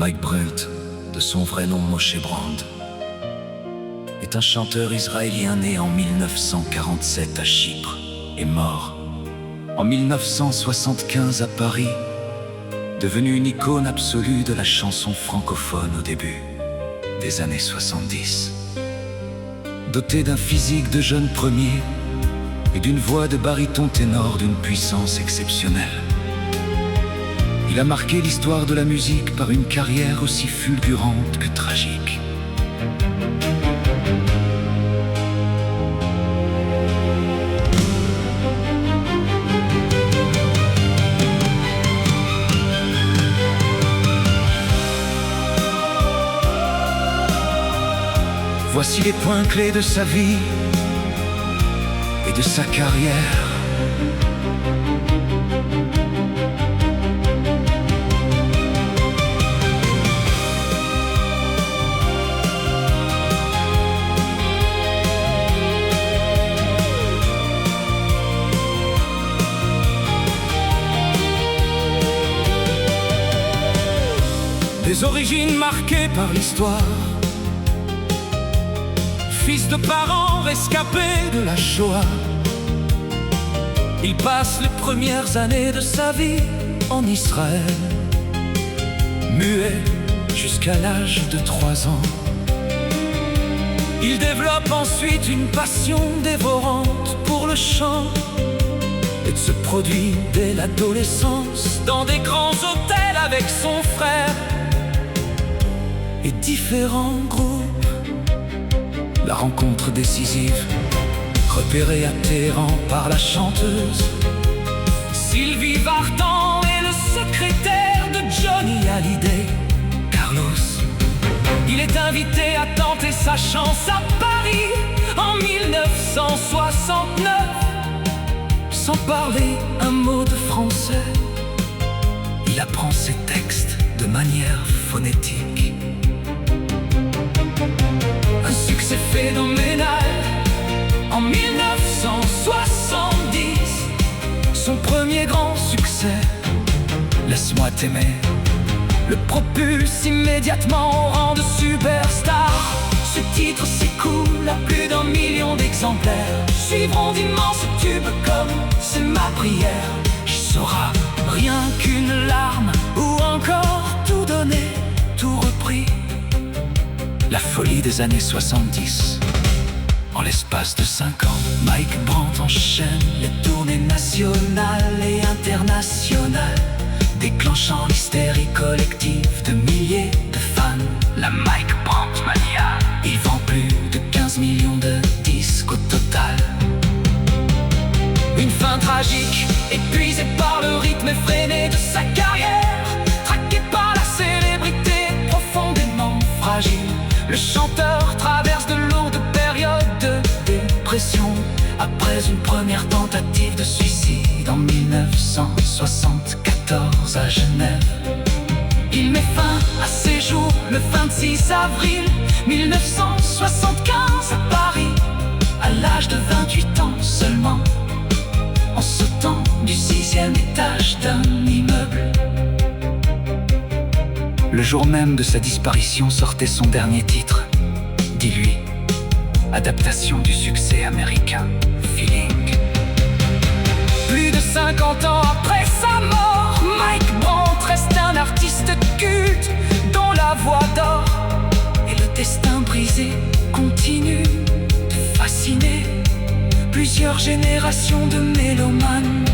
Mike Brent, de son vrai nom Moshe Brand, est un chanteur israélien né en 1947 à Chypre et mort en 1975 à Paris, devenu une icône absolue de la chanson francophone au début des années 70. Doté d'un physique de jeune premier et d'une voix de baryton ténor d'une puissance exceptionnelle, il a marqué l'histoire de la musique par une carrière aussi fulgurante que tragique. Voici les points clés de sa vie et de sa carrière. Des origines marquées par l'histoire, fils de parents rescapés de la Shoah, il passe les premières années de sa vie en Israël, muet jusqu'à l'âge de 3 ans. Il développe ensuite une passion dévorante pour le chant et se produit dès l'adolescence dans des grands hôtels avec son frère et différents groupes. La rencontre décisive, repérée à Téhéran par la chanteuse Sylvie Vartan et le secrétaire de Johnny Hallyday, Carlos. Il est invité à tenter sa chance à Paris en 1969. Sans parler un mot de français, il apprend ses textes de manière phonétique. Un succès phénoménal en 1970. Son premier grand succès, Laisse-moi t'aimer, le propulse immédiatement au rang de superstar. Ce titre s'écoule à plus d'1 million d'exemplaires. Suivront d'immenses tubes comme C'est ma prière, Je saurai rien qu'une larme, ou encore Tout donné, tout repris. La folie des années 70. En l'espace de 5 ans, Mike Brand enchaîne les tournées nationales et internationales, déclenchant l'hystérie collective de milliers de fans. La Mike Brand Mania. Il vend plus de 15 millions de disques au total. Une fin tragique, épuisé par le rythme effréné de sa carrière, traqué par la célébrité profondément fragile. Le chanteur traverse de lourdes périodes de dépression après une première tentative de suicide en 1974 à Genève. Il met fin à ses jours le 26 avril 1975 à Paris, à l'âge de 28 ans seulement, en sautant du 6e étage d'un immeuble. Le jour même de sa disparition sortait son dernier titre, Dis-lui, adaptation du succès américain Feeling. Plus de 50 ans après sa mort, Mike Brand reste un artiste culte dont la voix d'or et le destin brisé continuent de fasciner plusieurs générations de mélomanes.